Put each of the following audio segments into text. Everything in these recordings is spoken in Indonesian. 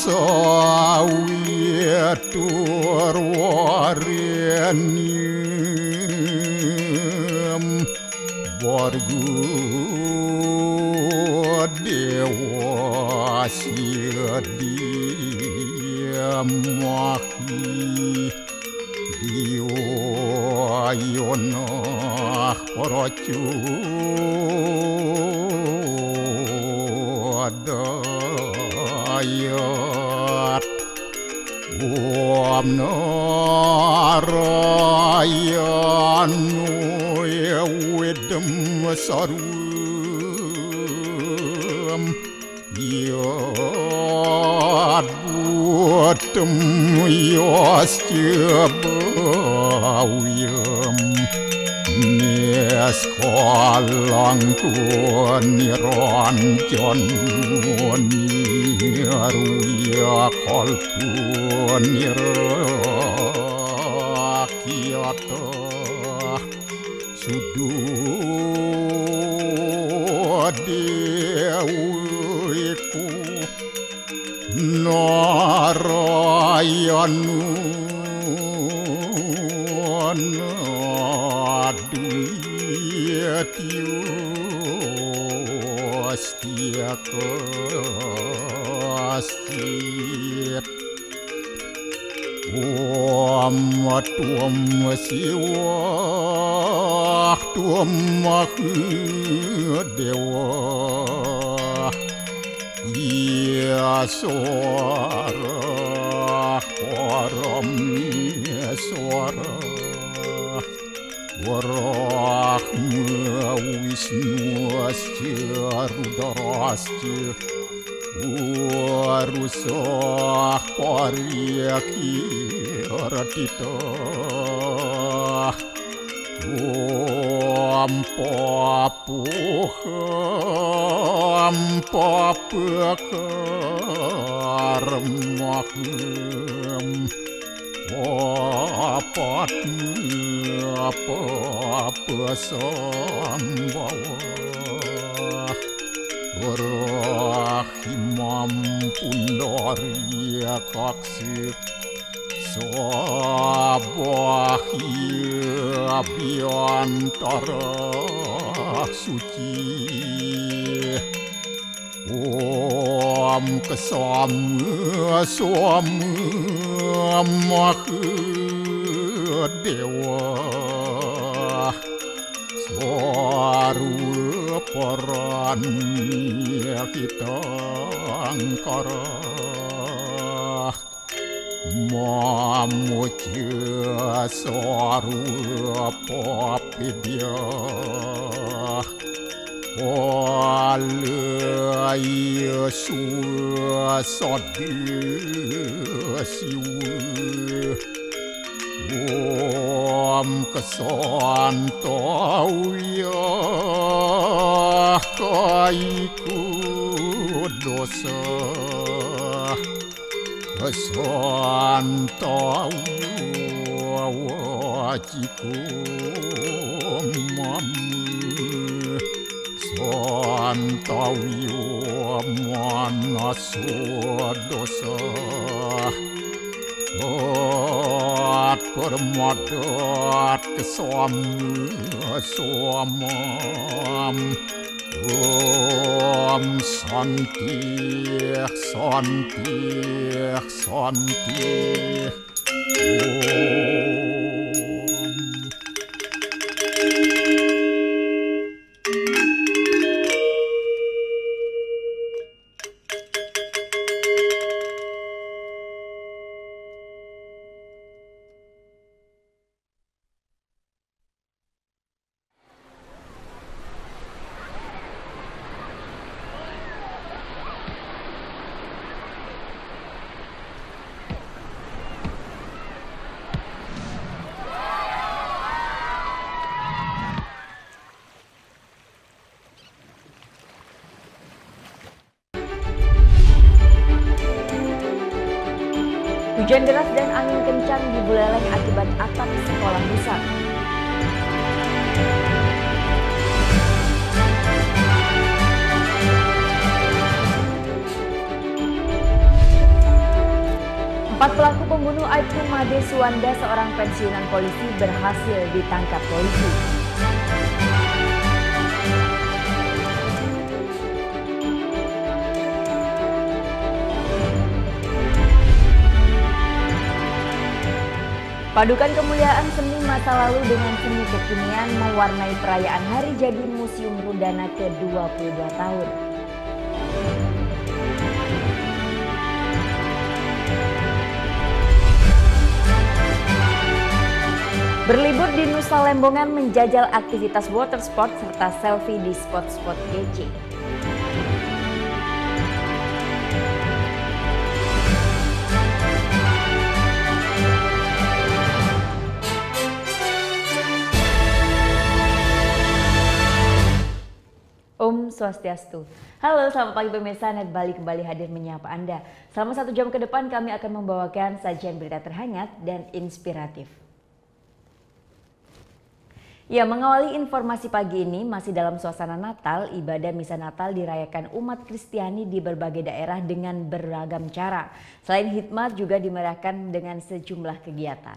sawit turwarenyem borgu dewa sidiamahi diwayonah paracu dayat Om Narayanu Yawidam Sarum Yad Buatam Yastyabawiyam Neskalang Niranjan Niruya Kalpun Nirakyata Sududewiku Narayanu Naduyatyu Astiakastit Om Tuam Siwa Tuam Dewa Yaswara Parameswara Warahma Wisnu Asya Rudrasya Warusah Paryakiratita Om Papuham Papakarmaham Apa-apa-sambhawa Rahimam Pundarya Kaksir Sabahya Biantara Suci Om Kesama Dewa Swaru Paranya kita angkara Mamuja Swaru Papidya Walaya Suasadya Siwa Om Kesantauya Kaiku Dosa Kesantauya Wajiku Mamu Santauya Manaswa Dosa At permadat kesama-samam Om Santi Santi Santi Om Hujan deras dan angin kencang di Buleleng akibat atap sekolah rusak. 4 pelaku pembunuh Aibtu Made Suwanda, seorang pensiunan polisi, berhasil ditangkap polisi. Padukan kemuliaan seni masa lalu dengan seni kekinian mewarnai perayaan Hari Jadi Museum Rundana ke-22 tahun. Berlibur di Nusa Lembongan, menjajal aktivitas water sport serta selfie di spot-spot kece. Om Swastiastu. Halo, selamat pagi pemirsa. Net Bali kembali hadir menyapa Anda. Selama 1 jam ke depan kami akan membawakan sajian berita terhangat dan inspiratif. Ya, mengawali informasi pagi ini masih dalam suasana Natal, ibadah misa Natal dirayakan umat Kristiani di berbagai daerah dengan beragam cara. Selain hikmat juga dimeriahkan dengan sejumlah kegiatan.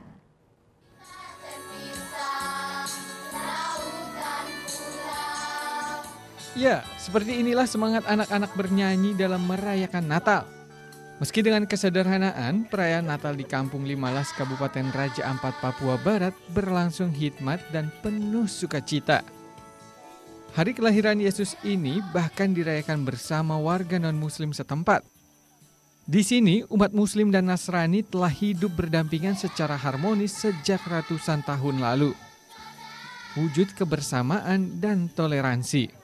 Ya, seperti inilah semangat anak-anak bernyanyi dalam merayakan Natal. Meski dengan kesederhanaan, perayaan Natal di Kampung Limalas, Kabupaten Raja Ampat, Papua Barat berlangsung hikmat dan penuh sukacita. Hari kelahiran Yesus ini bahkan dirayakan bersama warga non-muslim setempat. Di sini, umat muslim dan Nasrani telah hidup berdampingan secara harmonis sejak ratusan tahun lalu. Wujud kebersamaan dan toleransi.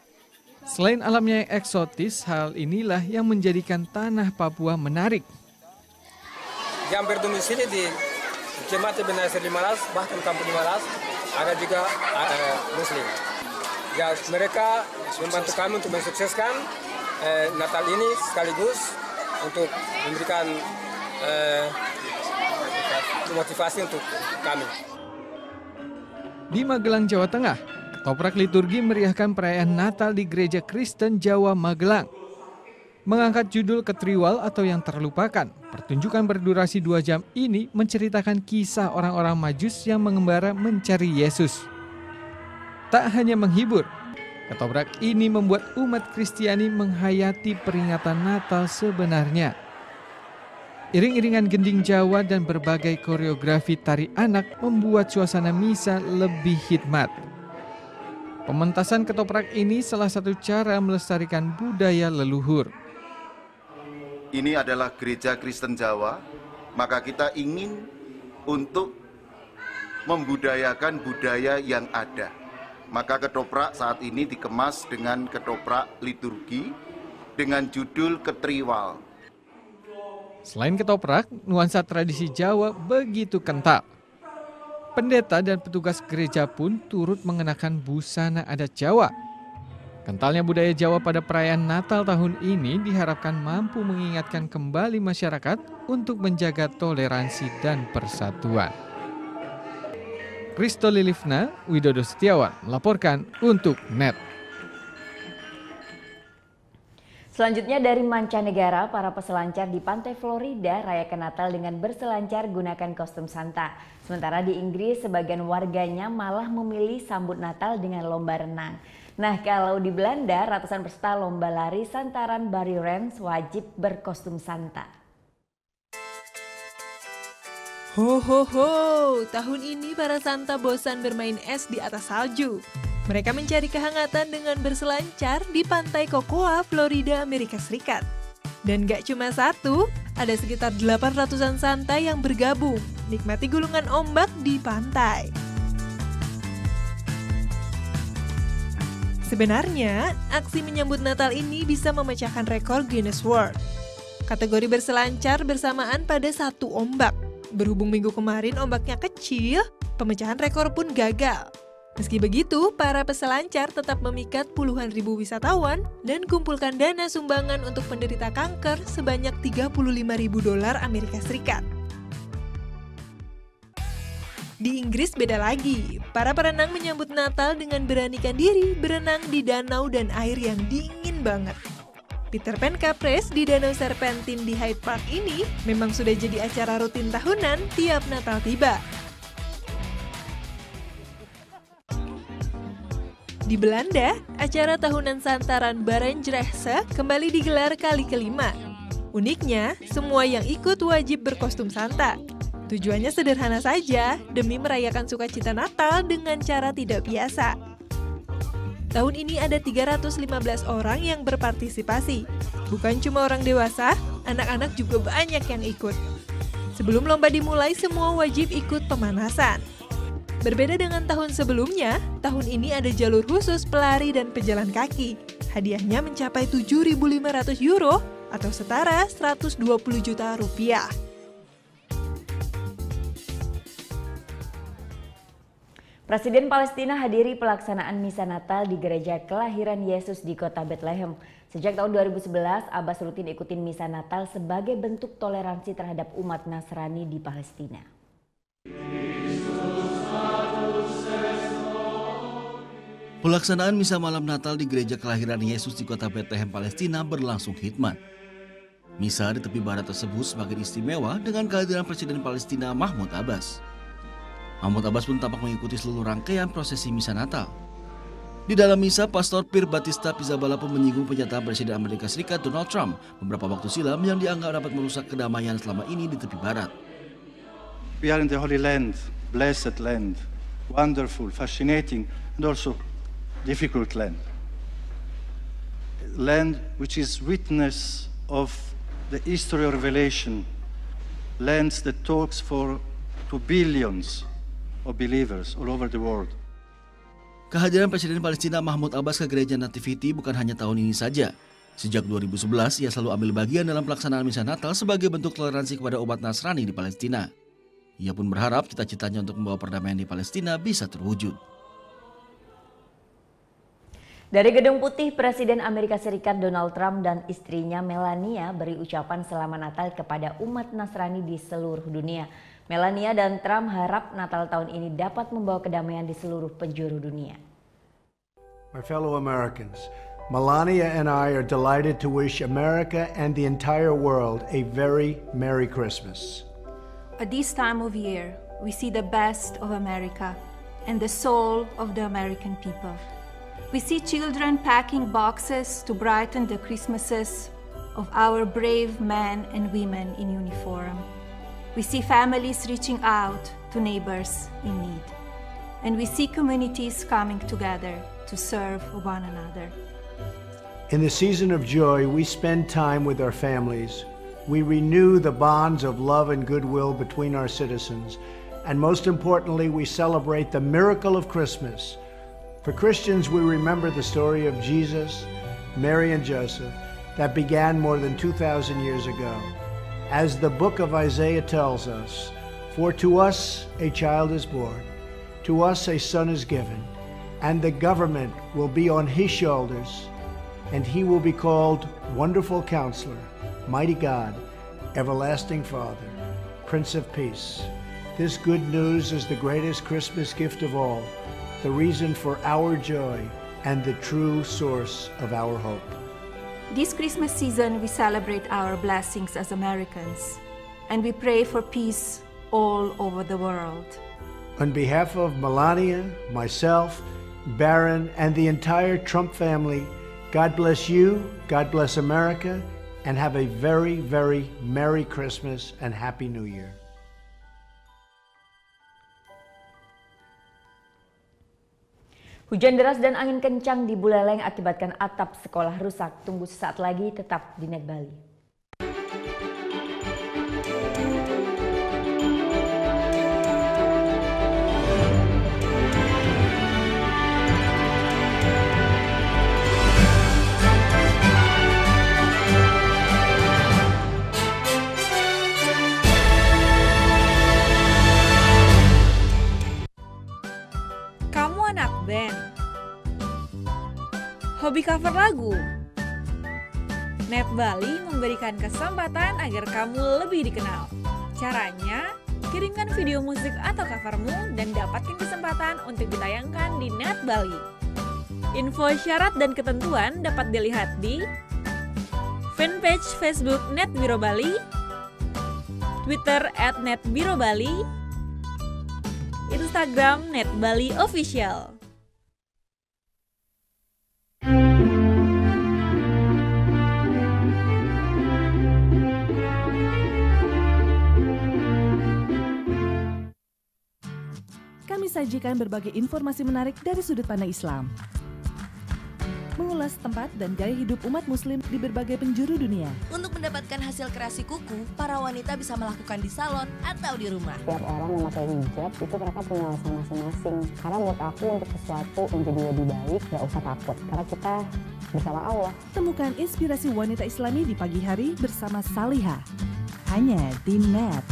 Selain alamnya yang eksotis, hal inilah yang menjadikan tanah Papua menarik. Yang berdomisili di Jemaat Benasir Limalas, bahkan Kampung Limalas, ada juga Muslim. Ya, mereka membantu kami untuk mensukseskan Natal ini sekaligus untuk memberikan motivasi untuk kami. Di Magelang, Jawa Tengah, Ketoprak Liturgi meriahkan perayaan Natal di Gereja Kristen Jawa Magelang. Mengangkat judul Ketriwal atau Yang Terlupakan, pertunjukan berdurasi 2 jam ini menceritakan kisah orang-orang Majus yang mengembara mencari Yesus. Tak hanya menghibur, ketoprak ini membuat umat Kristiani menghayati peringatan Natal sebenarnya. Iring-iringan gending Jawa dan berbagai koreografi tari anak membuat suasana misa lebih hikmat. Pementasan ketoprak ini salah satu cara melestarikan budaya leluhur. Ini adalah Gereja Kristen Jawa, maka kita ingin untuk membudayakan budaya yang ada. Maka ketoprak saat ini dikemas dengan ketoprak liturgi dengan judul Ketriwal. Selain ketoprak, nuansa tradisi Jawa begitu kental. Pendeta dan petugas gereja pun turut mengenakan busana adat Jawa. Kentalnya budaya Jawa pada perayaan Natal tahun ini diharapkan mampu mengingatkan kembali masyarakat untuk menjaga toleransi dan persatuan. Kristo Lilifna, Widodo Setiawan melaporkan untuk NET. Selanjutnya dari mancanegara, para peselancar di pantai Florida rayakan Natal dengan berselancar gunakan kostum Santa. Sementara di Inggris, sebagian warganya malah memilih sambut Natal dengan lomba renang. Nah, kalau di Belanda, ratusan peserta lomba lari Santaran Barrierens wajib berkostum Santa. Ho ho ho, tahun ini para Santa bosan bermain es di atas salju. Mereka mencari kehangatan dengan berselancar di pantai Cocoa, Florida, Amerika Serikat. Dan gak cuma satu, ada sekitar 800-an Santa yang bergabung, nikmati gulungan ombak di pantai. Sebenarnya, aksi menyambut Natal ini bisa memecahkan rekor Guinness World. Kategori berselancar bersamaan pada 1 ombak. Berhubung minggu kemarin ombaknya kecil, pemecahan rekor pun gagal. Meski begitu, para peselancar tetap memikat puluhan ribu wisatawan dan kumpulkan dana sumbangan untuk penderita kanker sebanyak $35.000 Amerika Serikat. Di Inggris beda lagi, para perenang menyambut Natal dengan beranikan diri berenang di danau dan air yang dingin banget. Peter Pan Caprice di Danau Serpentine di Hyde Park ini memang sudah jadi acara rutin tahunan tiap Natal tiba. Di Belanda, acara tahunan santaran Barendrechtse kembali digelar kali kelima. Uniknya, semua yang ikut wajib berkostum Santa. Tujuannya sederhana saja, demi merayakan sukacita Natal dengan cara tidak biasa. Tahun ini ada 315 orang yang berpartisipasi. Bukan cuma orang dewasa, anak-anak juga banyak yang ikut. Sebelum lomba dimulai, semua wajib ikut pemanasan. Berbeda dengan tahun sebelumnya, tahun ini ada jalur khusus pelari dan pejalan kaki. Hadiahnya mencapai 7.500 euro atau setara 120 juta rupiah. Presiden Palestina hadiri pelaksanaan Misa Natal di Gereja Kelahiran Yesus di kota Bethlehem. Sejak tahun 2011, Abbas rutin ikutin Misa Natal sebagai bentuk toleransi terhadap umat Nasrani di Palestina. Pelaksanaan Misa Malam Natal di Gereja Kelahiran Yesus di kota Bethlehem, Palestina berlangsung khidmat. Misa di tepi barat tersebut semakin istimewa dengan kehadiran Presiden Palestina Mahmud Abbas. Mahmud Abbas pun tampak mengikuti seluruh rangkaian prosesi Misa Natal. Di dalam misa, Pastor Pierre Battista Pizzaballa pun menyinggung pernyataan Presiden Amerika Serikat Donald Trump beberapa waktu silam yang dianggap dapat merusak kedamaian selama ini di tepi barat. We are in the Holy Land, blessed land, wonderful, fascinating, and also difficult land. Land which is witness of the history of revelation, lands that talks to billions of believers all over the world. Kehadiran Presiden Palestina Mahmud Abbas ke Gereja Nativity bukan hanya tahun ini saja. Sejak 2011, ia selalu ambil bagian dalam pelaksanaan Misa Natal sebagai bentuk toleransi kepada umat Nasrani di Palestina. Ia pun berharap cita-citanya untuk membawa perdamaian di Palestina bisa terwujud. Dari Gedung Putih, Presiden Amerika Serikat Donald Trump dan istrinya Melania beri ucapan selamat Natal kepada umat Nasrani di seluruh dunia. Melania dan Trump harap Natal tahun ini dapat membawa kedamaian di seluruh penjuru dunia. My fellow Americans, Melania and I are delighted to wish America and the entire world a very Merry Christmas. At this time of year, we see the best of America and the soul of the American people. We see children packing boxes to brighten the Christmases of our brave men and women in uniform. We see families reaching out to neighbors in need. And we see communities coming together to serve one another. In the season of joy, we spend time with our families. We renew the bonds of love and goodwill between our citizens. And most importantly, we celebrate the miracle of Christmas. For Christians, we remember the story of Jesus, Mary and Joseph that began more than 2,000 years ago. As the book of Isaiah tells us, for to us a child is born, to us a son is given, and the government will be on his shoulders, and he will be called Wonderful Counselor, Mighty God, Everlasting Father, Prince of Peace. This good news is the greatest Christmas gift of all, the reason for our joy, and the true source of our hope. This Christmas season, we celebrate our blessings as Americans, and we pray for peace all over the world. On behalf of Melania, myself, Barron, and the entire Trump family, God bless you, God bless America, and have a very, very Merry Christmas and Happy New Year. Hujan deras dan angin kencang di Buleleng akibatkan atap sekolah rusak. Tunggu sesaat lagi, tetap di Net Bali. Kamu anak band? Hobi cover lagu? Net Bali memberikan kesempatan agar kamu lebih dikenal. Caranya, kirimkan video musik atau covermu dan dapatkan kesempatan untuk ditayangkan di Net Bali. Info syarat dan ketentuan dapat dilihat di fanpage Facebook Net Biro Bali, Twitter @netbirobali, Instagram Net Bali Official. Kami sajikan berbagai informasi menarik dari sudut pandang Islam. Mengulas tempat dan gaya hidup umat muslim di berbagai penjuru dunia. Untuk mendapatkan hasil kreasi kuku, para wanita bisa melakukan di salon atau di rumah. Setiap orang memakai hijab, itu mereka punya alasan masing-masing. Karena menurut aku untuk sesuatu menjadi lebih baik, gak usah takut. Karena kita bersama Allah. Temukan inspirasi wanita Islami di pagi hari bersama Saliha. Hanya di Net.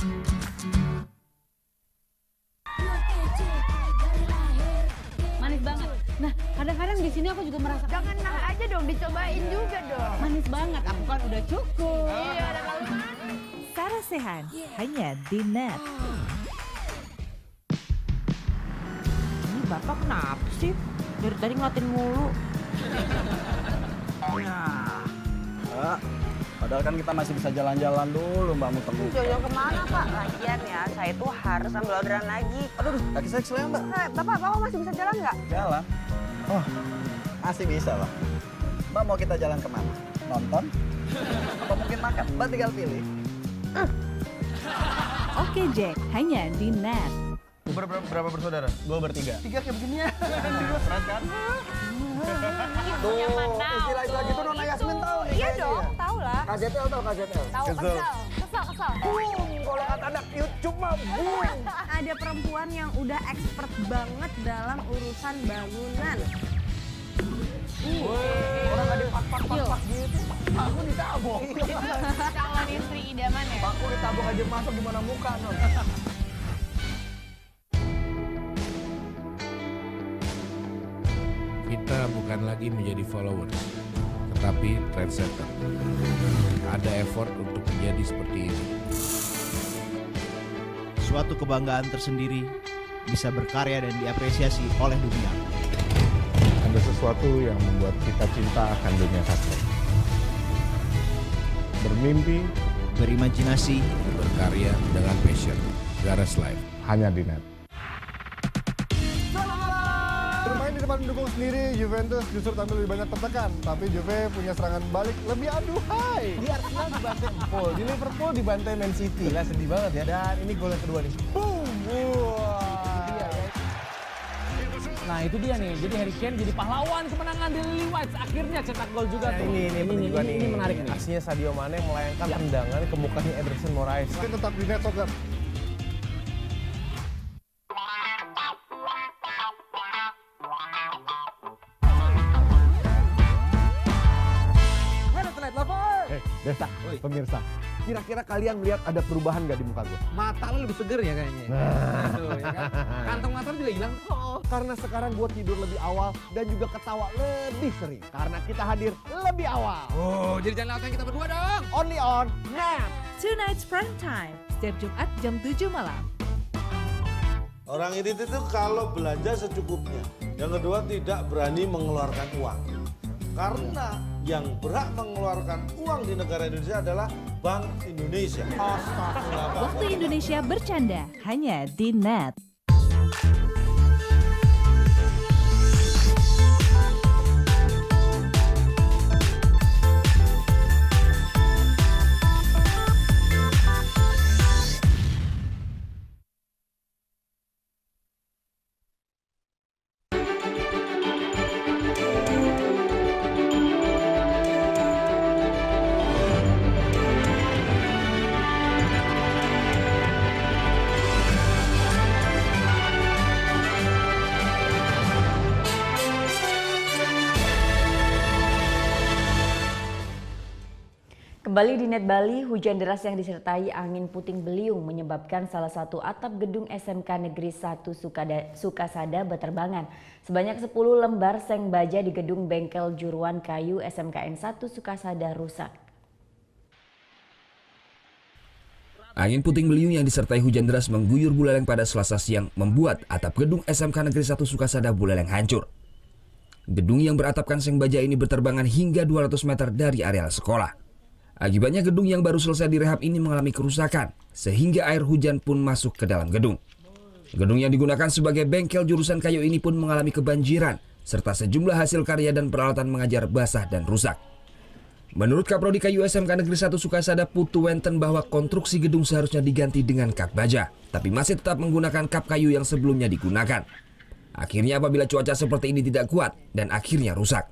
Manis banget. Nah, kadang-kadang di sini aku juga merasa jangan nah aja dong, dicobain juga dong. Manis banget, aku kan udah cukup. Iya, udah lalu manis. Sarah Sehan, hanya di Net. Ini bapak kenapa sih? Dari tadi ngeliatin mulu. Padahal kan kita masih bisa jalan-jalan dulu, Mbak Mutemu. Jalan kemana, Pak? Lagian ya, saya itu harus ambil orderan lagi. Aduh, kaki saya keselnya, Mbak. Bapak masih bisa jalan nggak? Jalan? Oh, masih bisa, Pak. Mbak mau kita jalan kemana? Nonton? Apa mungkin makan? Mbak tinggal pilih. Oke Jack, hanya di Net. Berapa bersaudara? Gue bertiga. Tiga kayak begini ya? Keren kan? Tuh, istilah-istilah gitu Nona Yasmin tahu nih. Iya dong, tahu lah. KZL tahu KZL? Tahu, kesel. Kalau kata anak YouTube mah boom. Ada perempuan yang udah expert banget dalam urusan bangunan. Orang ada pak gitu. Aku ditabok. Calon istri idaman ya? Aku ditabok aja masuk gimana muka, Non. Kita bukan lagi menjadi followers, tetapi trendsetter. Ada effort untuk menjadi seperti ini. Suatu kebanggaan tersendiri bisa berkarya dan diapresiasi oleh dunia. Ada sesuatu yang membuat kita cinta akan dunia sastra. Bermimpi, berimajinasi, berkarya dengan passion. Garas Live. Hanya di Net. Bermain di depan pendukung sendiri, Juventus justru tampil lebih banyak tertekan. Tapi Juve punya serangan balik lebih aduhai. Di Arsenal dibantai Empol, di Liverpool dibantai Man City. Lah sedih banget ya. Dan ini gol yang kedua nih. Boom! Nah itu dia nih, jadi Harry Kane jadi pahlawan kemenangan di Lily Whites. Akhirnya cetak gol juga tuh. Ini menarik nih. Aksinya Sadio Mane melayangkan tendangan ke mukanya Ederson Moraes. Mungkin tetap di Net Soccer. Desa, pemirsa, kira-kira kalian melihat ada perubahan nggak di muka gue? Mata lo lebih seger ya kayaknya. Tuh, ya kan? Kantong mata juga hilang. Karena sekarang gue tidur lebih awal dan juga ketawa lebih sering. Karena kita hadir lebih awal. Oh, jadi jangan lewatkan kita berdua dong. Only on Net. Tonight's Prime Time, setiap Jumat jam 7 malam. Orang ini itu kalau belanja secukupnya. Yang kedua tidak berani mengeluarkan uang. Karena yang berhak mengeluarkan uang di negara Indonesia adalah Bank Indonesia. Waktu Indonesia bercanda, hanya di Net. Kembali di Net Bali, hujan deras yang disertai angin puting beliung menyebabkan salah satu atap gedung SMK Negeri 1 Sukasada berterbangan. Sebanyak 10 lembar seng baja di gedung bengkel juruan kayu SMKN 1 Sukasada rusak. Angin puting beliung yang disertai hujan deras mengguyur Buleleng pada Selasa siang membuat atap gedung SMK Negeri 1 Sukasada Buleleng hancur. Gedung yang beratapkan seng baja ini berterbangan hingga 200 meter dari areal sekolah. Akibatnya gedung yang baru selesai direhab ini mengalami kerusakan, sehingga air hujan pun masuk ke dalam gedung. Gedung yang digunakan sebagai bengkel jurusan kayu ini pun mengalami kebanjiran, serta sejumlah hasil karya dan peralatan mengajar basah dan rusak. Menurut Kaprodi Kayu SMK Negeri 1 Sukasada Putu Wenten bahwa konstruksi gedung seharusnya diganti dengan kap baja, tapi masih tetap menggunakan kap kayu yang sebelumnya digunakan. Akhirnya apabila cuaca seperti ini tidak kuat dan akhirnya rusak.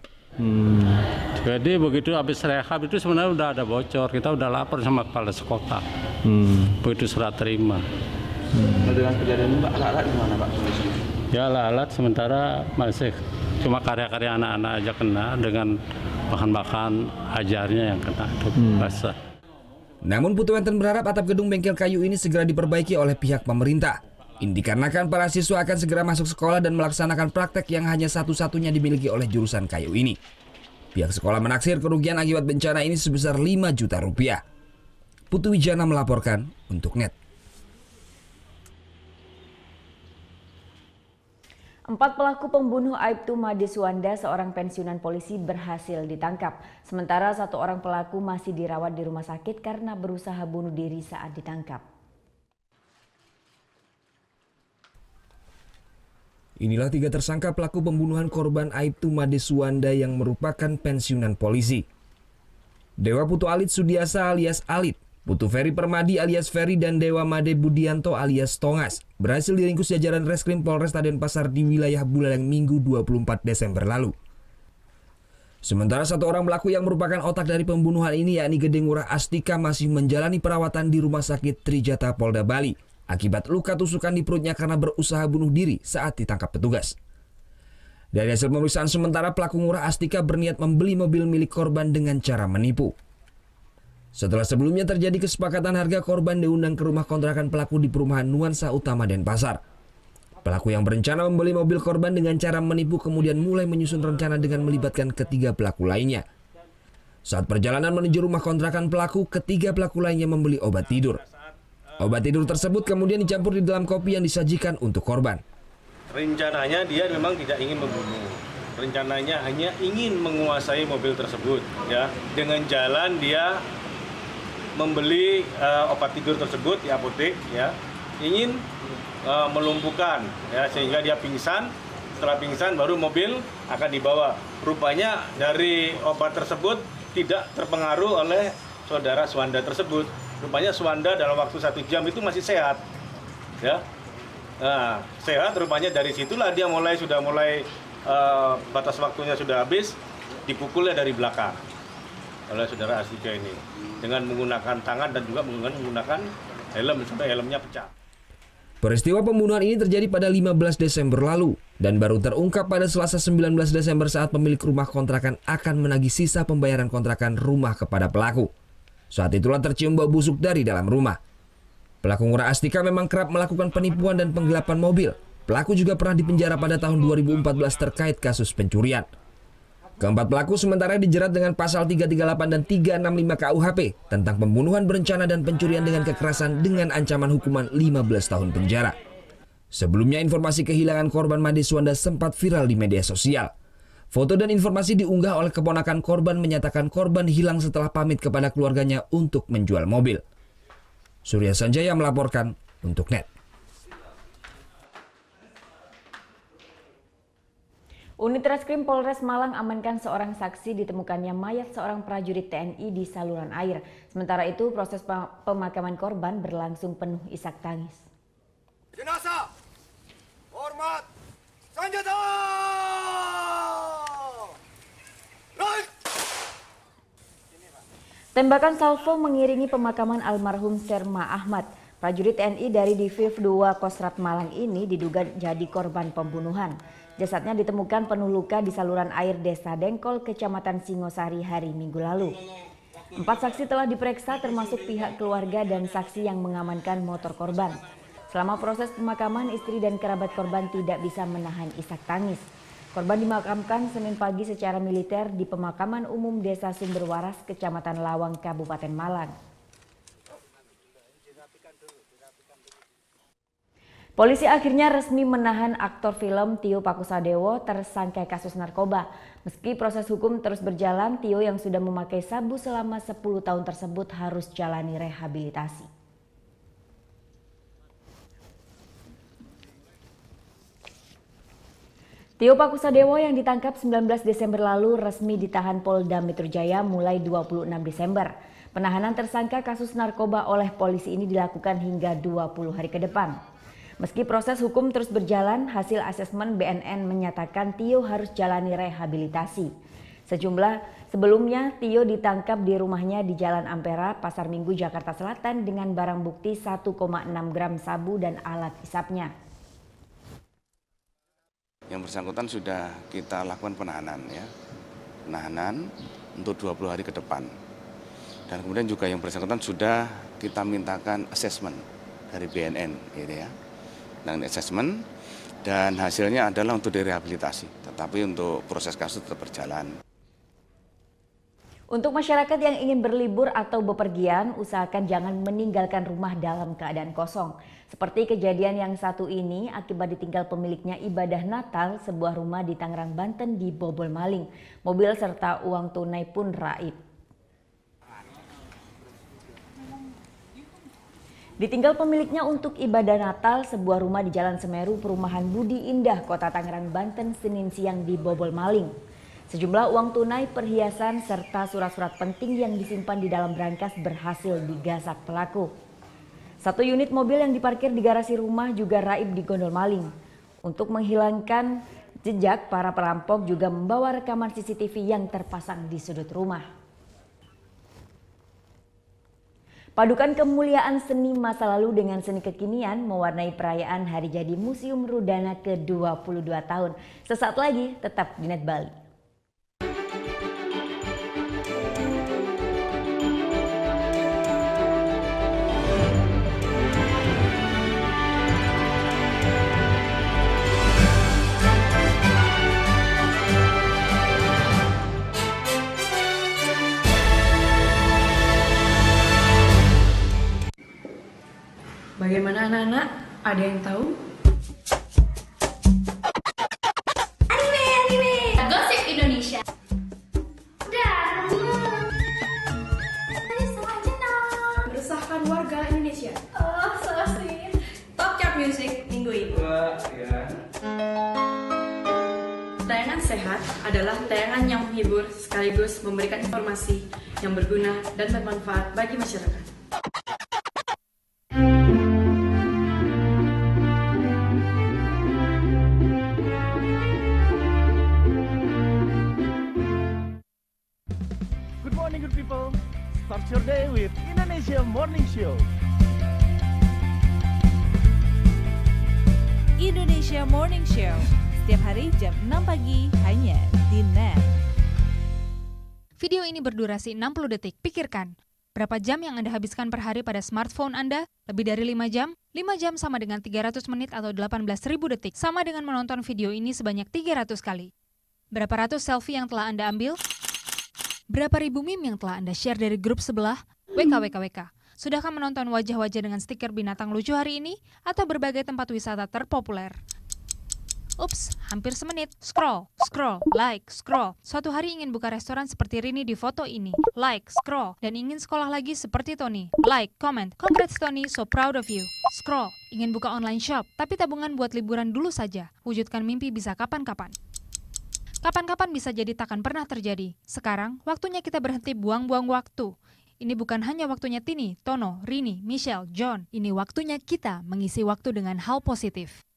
Jadi begitu habis rehab itu sebenarnya udah ada bocor, kita udah lapor sama kepala sekolah. Begitu surat terima. Dengan kejadian ini Pak, alat gimana Pak? Ya alat sementara masih cuma karya-karya anak-anak aja kena, dengan bahan-bahan ajarnya yang kena itu basah. Namun Putu Wenten berharap atap gedung bengkel kayu ini segera diperbaiki oleh pihak pemerintah. Ini dikarenakan para siswa akan segera masuk sekolah dan melaksanakan praktek yang hanya satu-satunya dimiliki oleh jurusan kayu ini. Pihak sekolah menaksir kerugian akibat bencana ini sebesar 5 juta rupiah. Putu Wijana melaporkan untuk NET. 4 pelaku pembunuh Aibtu Made Suwanda, seorang pensiunan polisi, berhasil ditangkap. Sementara 1 orang pelaku masih dirawat di rumah sakit karena berusaha bunuh diri saat ditangkap. Inilah 3 tersangka pelaku pembunuhan korban Aibtu Made Suwanda yang merupakan pensiunan polisi. Dewa Putu Alit Sudiasa alias Alit, Putu Ferry Permadi alias Ferry, dan Dewa Made Budianto alias Tongas berhasil diringkus jajaran Reskrim Polresta Denpasar di wilayah Buleleng Minggu 24 Desember lalu. Sementara 1 orang pelaku yang merupakan otak dari pembunuhan ini, yakni Gede Ngurah Astika, masih menjalani perawatan di Rumah Sakit Trijatha Polda Bali akibat luka tusukan di perutnya karena berusaha bunuh diri saat ditangkap petugas. Dari hasil pemeriksaan sementara, pelaku Ngurah Astika berniat membeli mobil milik korban dengan cara menipu. Setelah sebelumnya terjadi kesepakatan harga, korban diundang ke rumah kontrakan pelaku di perumahan Nuansa Utama Denpasar. Pelaku yang berencana membeli mobil korban dengan cara menipu kemudian mulai menyusun rencana dengan melibatkan ketiga pelaku lainnya. Saat perjalanan menuju rumah kontrakan pelaku, ketiga pelaku lainnya membeli obat tidur. Obat tidur tersebut kemudian dicampur di dalam kopi yang disajikan untuk korban. Rencananya dia memang tidak ingin membunuh. Rencananya hanya ingin menguasai mobil tersebut, ya. Dengan jalan dia membeli obat tidur tersebut di apotek, ya. Ingin melumpuhkan, ya, sehingga dia pingsan. Setelah pingsan baru mobil akan dibawa. Rupanya dari obat tersebut tidak terpengaruh oleh saudara Suwanda tersebut. Rupanya Suwanda dalam waktu 1 jam itu masih sehat, ya. Nah, sehat rupanya dari situlah dia sudah mulai batas waktunya sudah habis, dipukulnya dari belakang oleh saudara Astika ini dengan menggunakan tangan dan juga menggunakan helm sampai helmnya pecah. Peristiwa pembunuhan ini terjadi pada 15 Desember lalu dan baru terungkap pada Selasa 19 Desember saat pemilik rumah kontrakan akan menagih sisa pembayaran kontrakan rumah kepada pelaku. Saat itulah tercium bau busuk dari dalam rumah. Pelaku Ngurah Astika memang kerap melakukan penipuan dan penggelapan mobil. Pelaku juga pernah dipenjara pada tahun 2014 terkait kasus pencurian. Keempat pelaku sementara dijerat dengan pasal 338 dan 365 KUHP tentang pembunuhan berencana dan pencurian dengan kekerasan dengan ancaman hukuman 15 tahun penjara. Sebelumnya informasi kehilangan korban Made Suwanda sempat viral di media sosial. Foto dan informasi diunggah oleh keponakan korban menyatakan korban hilang setelah pamit kepada keluarganya untuk menjual mobil. Surya Sanjaya melaporkan untuk NET. Unit Reskrim Polres Malang amankan seorang saksi ditemukannya mayat seorang prajurit TNI di saluran air. Sementara itu proses pemakaman korban berlangsung penuh isak tangis. Jenazah, hormat, senjata! Tembakan salvo mengiringi pemakaman almarhum Serma Ahmad. Prajurit TNI dari Diviv 2 Kostrat Malang ini diduga jadi korban pembunuhan. Jasadnya ditemukan penuh luka di saluran air Desa Dengkol, Kecamatan Singosari hari Minggu lalu. 4 saksi telah diperiksa termasuk pihak keluarga dan saksi yang mengamankan motor korban. Selama proses pemakaman, istri dan kerabat korban tidak bisa menahan isak tangis. Korban dimakamkan Senin pagi secara militer di Pemakaman Umum Desa Sumberwaras, Kecamatan Lawang, Kabupaten Malang. Polisi akhirnya resmi menahan aktor film Tio Pakusadewo tersangka kasus narkoba. Meski proses hukum terus berjalan, Tio yang sudah memakai sabu selama 10 tahun tersebut harus jalani rehabilitasi. Tio Pakusadewo yang ditangkap 19 Desember lalu resmi ditahan Polda Metro Jaya mulai 26 Desember. Penahanan tersangka kasus narkoba oleh polisi ini dilakukan hingga 20 hari ke depan. Meski proses hukum terus berjalan, hasil asesmen BNN menyatakan Tio harus jalani rehabilitasi. Sebelumnya Tio ditangkap di rumahnya di Jalan Ampera, Pasar Minggu, Jakarta Selatan dengan barang bukti 1,6 gram sabu dan alat hisapnya. Yang bersangkutan sudah kita lakukan penahanan ya. Penahanan untuk 20 hari ke depan. Dan kemudian juga yang bersangkutan sudah kita mintakan asesmen dari BNN gitu ya. Dan asesmen dan hasilnya adalah untuk direhabilitasi, tetapi untuk proses kasus tetap berjalan. Untuk masyarakat yang ingin berlibur atau bepergian, usahakan jangan meninggalkan rumah dalam keadaan kosong. Seperti kejadian yang satu ini, akibat ditinggal pemiliknya ibadah Natal, sebuah rumah di Tangerang, Banten dibobol maling. Mobil serta uang tunai pun raib. Ditinggal pemiliknya untuk ibadah Natal, sebuah rumah di Jalan Semeru, Perumahan Budi Indah, Kota Tangerang, Banten, Senin siang dibobol maling. Sejumlah uang tunai, perhiasan, serta surat-surat penting yang disimpan di dalam brankas berhasil digasak pelaku. Satu unit mobil yang diparkir di garasi rumah juga raib digondol maling. Untuk menghilangkan jejak, para perampok juga membawa rekaman CCTV yang terpasang di sudut rumah. Padukan kemuliaan seni masa lalu dengan seni kekinian mewarnai perayaan Hari Jadi Museum Rudana ke-22 tahun. Sesaat lagi tetap di Net Bali. Bagaimana anak-anak? Ada yang tahu? Anime! Gosip Indonesia. Meresahkan warga Indonesia. Oh, so sweet. Top chart music minggu ini. Tayangan sehat adalah tayangan yang menghibur sekaligus memberikan informasi yang berguna dan bermanfaat bagi masyarakat. Good morning, good people. Start your day with Indonesia Morning Show. Indonesia Morning Show. Setiap hari jam 6 pagi hanya di Net. Video ini berdurasi 60 detik. Pikirkan, berapa jam yang Anda habiskan per hari pada smartphone Anda? Lebih dari 5 jam? 5 jam sama dengan 300 menit atau 18.000 detik. Sama dengan menonton video ini sebanyak 300 kali. Berapa ratus selfie yang telah Anda ambil? Berapa ribu meme yang telah Anda share dari grup sebelah? WKWKWK. Sudahkah menonton wajah-wajah dengan stiker binatang lucu hari ini? Atau berbagai tempat wisata terpopuler? Ups, hampir semenit. Scroll, scroll, like, scroll. Suatu hari ingin buka restoran seperti Rini di foto ini. Like, scroll. Dan ingin sekolah lagi seperti Tony. Like, comment. Congrats Tony, so proud of you. Scroll. Ingin buka online shop, tapi tabungan buat liburan dulu saja. Wujudkan mimpi bisa kapan-kapan. Kapan-kapan bisa jadi takkan pernah terjadi. Sekarang, waktunya kita berhenti buang-buang waktu. Ini bukan hanya waktunya Tini, Tono, Rini, Michelle, John. Ini waktunya kita mengisi waktu dengan hal positif.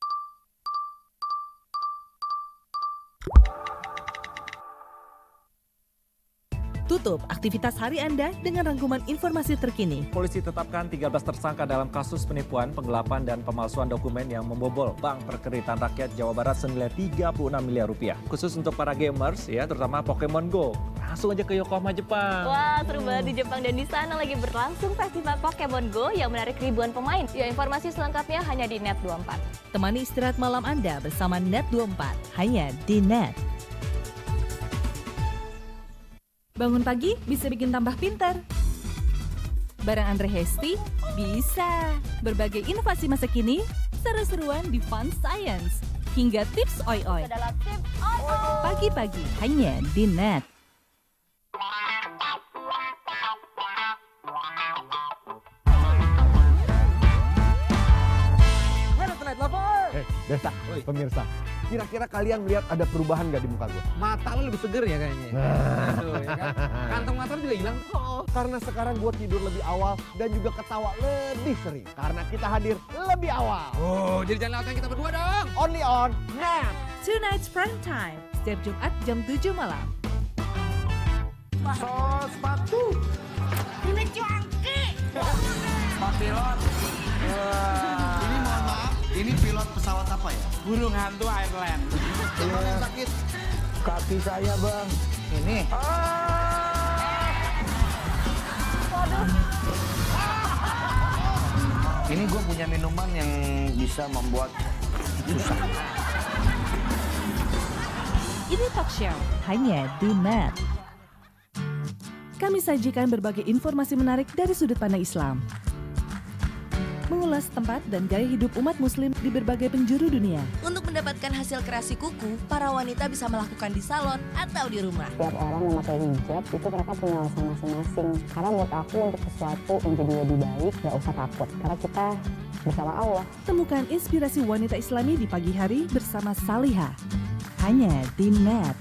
Tutup aktivitas hari Anda dengan rangkuman informasi terkini. Polisi tetapkan 13 tersangka dalam kasus penipuan, penggelapan, dan pemalsuan dokumen yang membobol Bank Perkreditan Rakyat Jawa Barat senilai 36 miliar rupiah. Khusus untuk para gamers, ya, terutama Pokemon Go. Langsung aja ke Yokohama, Jepang. Wah, seru banget di Jepang, dan di sana lagi berlangsung festival Pokemon Go yang menarik ribuan pemain. Ya, informasi selengkapnya hanya di Net 24. Temani istirahat malam Anda bersama Net 24, hanya di Net. Bangun pagi bisa bikin tambah pintar. Bareng Andre Hesti bisa. Berbagai inovasi masa kini seru-seruan di Fun Science, hingga tips oi-oi. Pagi-pagi hanya di Net. Desa, pemirsa, kira-kira kalian melihat ada perubahan nggak di muka gue? Mata lo lebih seger ya kayaknya. Tuh, ya kan? Kantong mata juga hilang. Karena sekarang gue tidur lebih awal dan juga ketawa lebih sering. Karena kita hadir lebih awal. Oh, jadi jangan lewatkan kita berdua dong. Only on Net. Tonight's Prime Time, setiap Jumat jam 7 malam. Sos sepatu. Ini cuangki. Pak pilot. Ini mohon maaf, ini pilot pesawat apa ya? Burung hantu Ireland. Yang yang sakit? Kaki saya bang. Ini. Ini gue punya minuman yang bisa membuat susah. Ini talk show hanya di Net. Kami sajikan berbagai informasi menarik dari sudut pandang Islam. Mengulas tempat dan gaya hidup umat muslim di berbagai penjuru dunia. Untuk mendapatkan hasil kreasi kuku, para wanita bisa melakukan di salon atau di rumah. Setiap orang memakai hijab, itu mereka punya alasan masing-masing. Karena menurut aku untuk sesuatu menjadi lebih baik, gak usah takut. Karena kita bersama Allah. Temukan inspirasi wanita Islami di pagi hari bersama Saliha. Hanya di Net.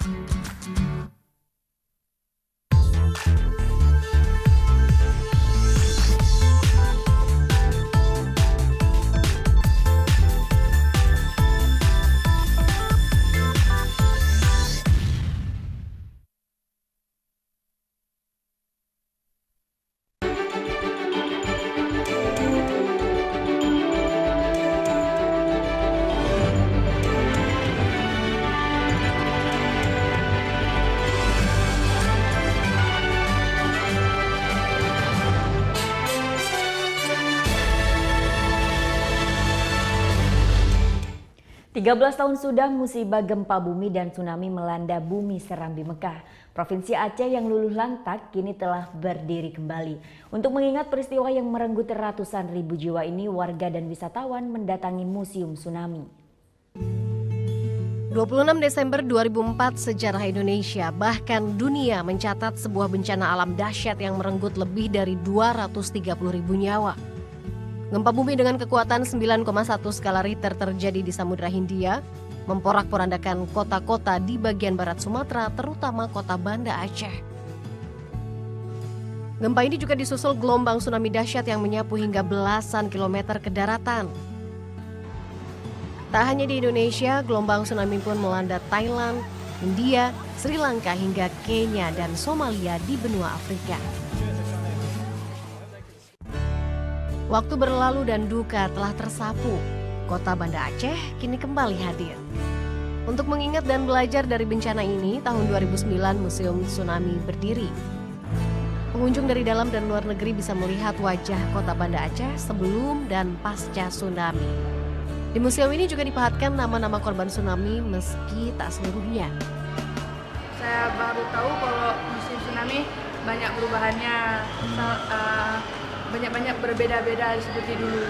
Belas tahun sudah musibah gempa bumi dan tsunami melanda bumi Serambi Mekah. Provinsi Aceh yang luluh lantak kini telah berdiri kembali. Untuk mengingat peristiwa yang merenggut ratusan ribu jiwa ini, warga dan wisatawan mendatangi Museum Tsunami. 26 Desember 2004, sejarah Indonesia bahkan dunia mencatat sebuah bencana alam dahsyat yang merenggut lebih dari 230.000 nyawa. Gempa bumi dengan kekuatan 9,1 skala Richter terjadi di Samudra Hindia, memporak-porandakan kota-kota di bagian barat Sumatera, terutama kota Banda Aceh. Gempa ini juga disusul gelombang tsunami dahsyat yang menyapu hingga belasan kilometer ke daratan. Tak hanya di Indonesia, gelombang tsunami pun melanda Thailand, India, Sri Lanka hingga Kenya dan Somalia di benua Afrika. Waktu berlalu dan duka telah tersapu. Kota Banda Aceh kini kembali hadir. Untuk mengingat dan belajar dari bencana ini, tahun 2009 Museum Tsunami berdiri. Pengunjung dari dalam dan luar negeri bisa melihat wajah Kota Banda Aceh sebelum dan pasca tsunami. Di museum ini juga dipahatkan nama-nama korban tsunami meski tak seluruhnya. Saya baru tahu kalau musim tsunami banyak perubahannya. Banyak berbeda-beda seperti dulu.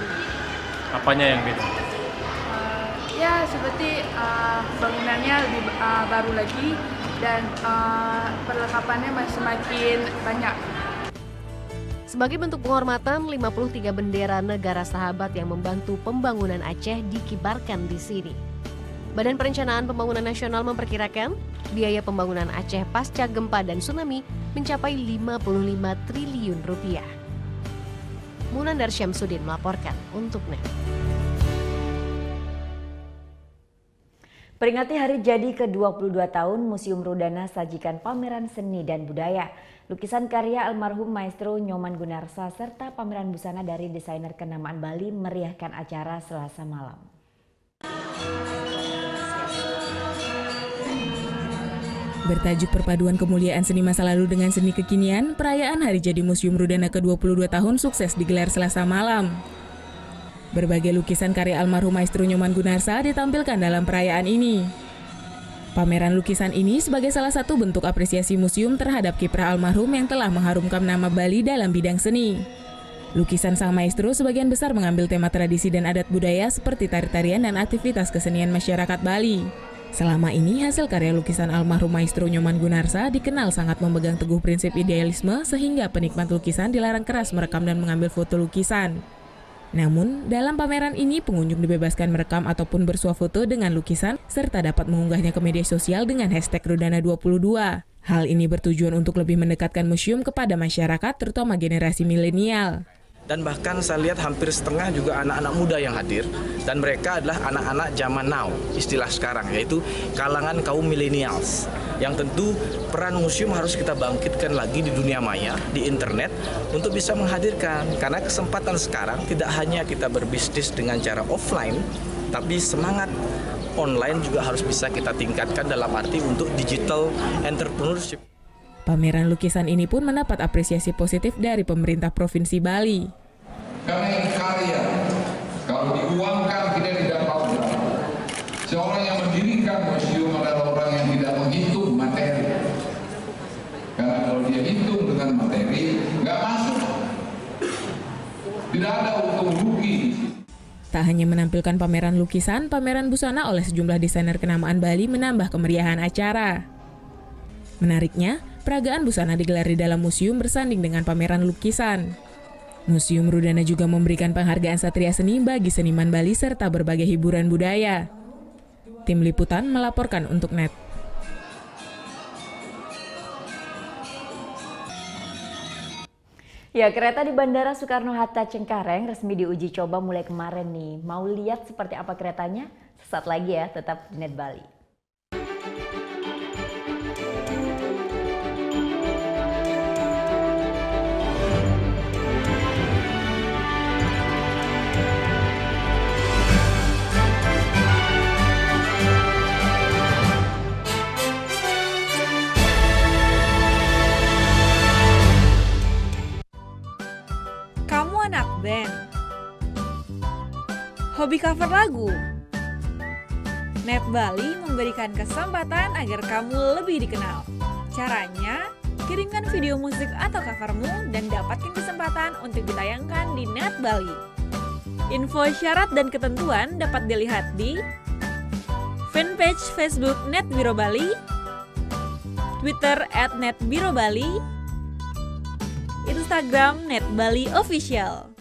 Apanya yang beda? Ya seperti bangunannya lebih baru lagi dan perlengkapannya semakin banyak. Sebagai bentuk penghormatan, 53 bendera negara sahabat yang membantu pembangunan Aceh dikibarkan di sini. Badan Perencanaan Pembangunan Nasional memperkirakan biaya pembangunan Aceh pasca gempa dan tsunami mencapai 55 triliun rupiah. Munandar Syamsuddin melaporkan untuk Net. Peringati hari jadi ke-22 tahun, Museum Rudana sajikan pameran seni dan budaya. Lukisan karya almarhum Maestro Nyoman Gunarsa serta pameran busana dari desainer kenamaan Bali meriahkan acara Selasa malam. Bertajuk perpaduan kemuliaan seni masa lalu dengan seni kekinian, perayaan Hari Jadi Museum Rudana ke-22 tahun sukses digelar Selasa malam. Berbagai lukisan karya almarhum Maestro Nyoman Gunarsa ditampilkan dalam perayaan ini. Pameran lukisan ini sebagai salah satu bentuk apresiasi museum terhadap kiprah almarhum yang telah mengharumkan nama Bali dalam bidang seni. Lukisan sang maestro sebagian besar mengambil tema tradisi dan adat budaya seperti tari-tarian dan aktivitas kesenian masyarakat Bali. Selama ini, hasil karya lukisan almarhum Maestro Nyoman Gunarsa dikenal sangat memegang teguh prinsip idealisme sehingga penikmat lukisan dilarang keras merekam dan mengambil foto lukisan. Namun, dalam pameran ini pengunjung dibebaskan merekam ataupun bersuah foto dengan lukisan serta dapat mengunggahnya ke media sosial dengan hashtag Rudana22. Hal ini bertujuan untuk lebih mendekatkan museum kepada masyarakat, terutama generasi milenial. Dan bahkan saya lihat hampir setengah juga anak-anak muda yang hadir, dan mereka adalah anak-anak zaman now, istilah sekarang, yaitu kalangan kaum millennials. Yang tentu peran museum harus kita bangkitkan lagi di dunia maya, di internet, untuk bisa menghadirkan. Karena kesempatan sekarang tidak hanya kita berbisnis dengan cara offline, tapi semangat online juga harus bisa kita tingkatkan dalam arti untuk digital entrepreneurship. Pameran lukisan ini pun mendapat apresiasi positif dari pemerintah Provinsi Bali. Karena ini karya, kalau diuangkan kita tidak tahu berapa. Seorang yang mendirikan museum adalah orang yang tidak menghitung materi. Karena kalau dia hitung dengan materi, nggak masuk. Tidak ada untung rugi. Tak hanya menampilkan pameran lukisan, pameran busana oleh sejumlah desainer kenamaan Bali menambah kemeriahan acara. Menariknya, peragaan busana digelar di dalam museum bersanding dengan pameran lukisan. Museum Rudana juga memberikan penghargaan Satria Seni bagi seniman Bali serta berbagai hiburan budaya. Tim Liputan melaporkan untuk NET. Ya, kereta di Bandara Soekarno-Hatta Cengkareng resmi diuji coba mulai kemarin nih. Mau lihat seperti apa keretanya? Sesaat lagi ya, tetap di NET Bali. Band, hobi cover lagu. NET Bali memberikan kesempatan agar kamu lebih dikenal. Caranya, kirimkan video musik atau covermu dan dapatkan kesempatan untuk ditayangkan di NET Bali. Info syarat dan ketentuan dapat dilihat di fanpage Facebook NET Biro Bali, Twitter @NETBiroBali, Instagram NET Bali Official.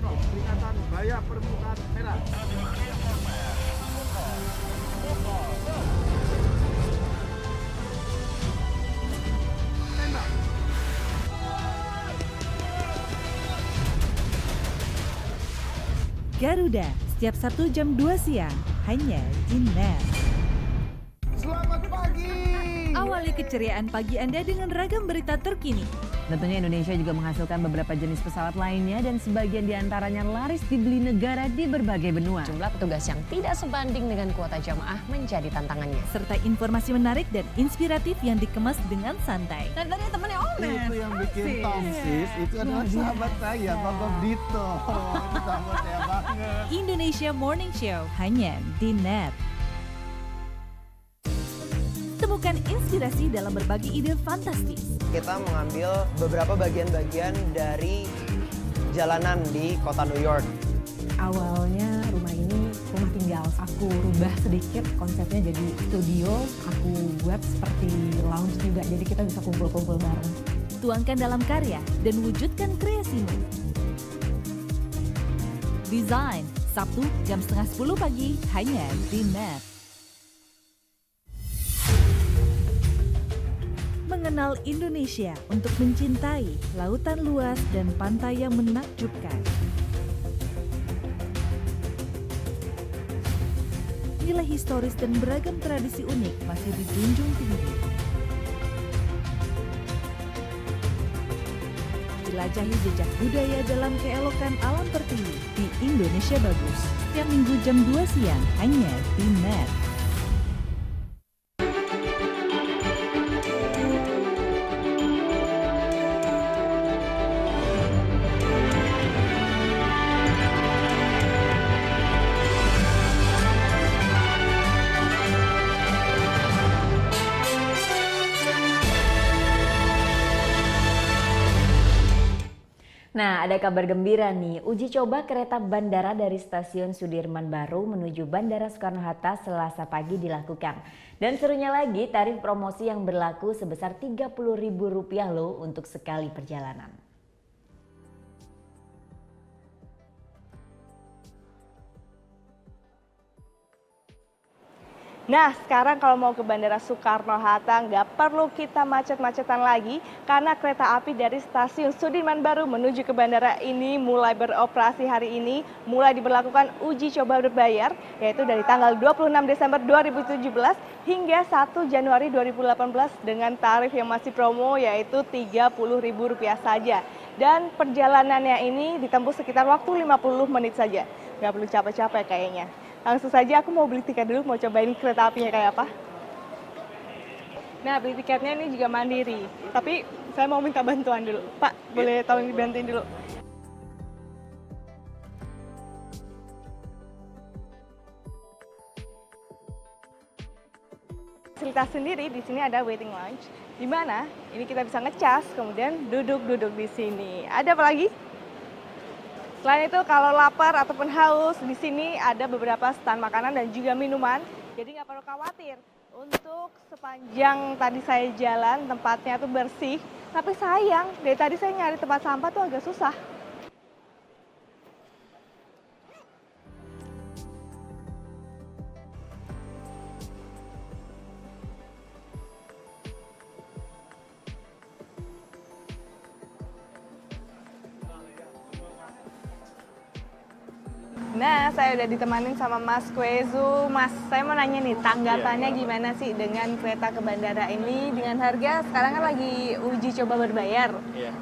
Peringatan bahaya permukaan merah. Garuda, setiap Sabtu jam 2 siang, hanya di NET. Selamat pagi! Awali keceriaan pagi Anda dengan ragam berita terkini. Tentunya Indonesia juga menghasilkan beberapa jenis pesawat lainnya dan sebagian diantaranya laris dibeli negara di berbagai benua. Jumlah petugas yang tidak sebanding dengan kuota jamaah menjadi tantangannya. Serta informasi menarik dan inspiratif yang dikemas dengan santai. Dan tadi temannya Omes. Itu yang bikin tongsis, itu adalah sahabat saya, Bang Dito. Sahabat saya banget. Indonesia Morning Show, hanya di NET. Temukan inspirasi dalam berbagai ide fantastis. Kita mengambil beberapa bagian-bagian dari jalanan di kota New York. Awalnya rumah ini rumah tinggal. Aku rubah sedikit konsepnya jadi studio. Aku buat seperti lounge juga, jadi kita bisa kumpul-kumpul bareng. Tuangkan dalam karya dan wujudkan kreasimu. Design, Sabtu jam 9:30 pagi, hanya di NET. Mengenal Indonesia untuk mencintai lautan luas dan pantai yang menakjubkan. Nilai historis dan beragam tradisi unik masih dijunjung tinggi. Jelajahi jejak budaya dalam keelokan alam tertinggi di Indonesia Bagus. Setiap Minggu jam 2 siang hanya di NET. Nah, ada kabar gembira nih. Uji coba kereta bandara dari stasiun Sudirman Baru menuju Bandara Soekarno-Hatta Selasa pagi dilakukan. Dan serunya lagi, tarif promosi yang berlaku sebesar Rp30.000 loh untuk sekali perjalanan. Nah, sekarang kalau mau ke Bandara Soekarno-Hatta nggak perlu kita macet-macetan lagi karena kereta api dari stasiun Sudirman Baru menuju ke bandara ini mulai beroperasi hari ini, mulai diberlakukan uji coba berbayar, yaitu dari tanggal 26 Desember 2017 hingga 1 Januari 2018 dengan tarif yang masih promo yaitu Rp30.000 saja. Dan perjalanannya ini ditempuh sekitar waktu 50 menit saja, nggak perlu capek-capek kayaknya. Langsung saja aku mau beli tiket dulu, mau cobain kereta apinya kayak apa. Nah, beli tiketnya ini juga mandiri. Tapi saya mau minta bantuan dulu. Pak, boleh tolong dibantuin dulu? Fasilitas sendiri di sini ada waiting lounge, di mana ini kita bisa ngecas, kemudian duduk-duduk di sini. Ada apa lagi? Selain itu, kalau lapar ataupun haus, di sini ada beberapa stand makanan dan juga minuman. Jadi nggak perlu khawatir. Untuk sepanjang tadi saya jalan, tempatnya tuh bersih. Tapi sayang, dari tadi saya nyari tempat sampah tuh agak susah. Nah, saya udah ditemanin sama Mas Kwezu. Mas, saya mau nanya nih, tanggapannya gimana sih dengan kereta ke bandara ini dengan harga sekarang kan lagi uji coba berbayar.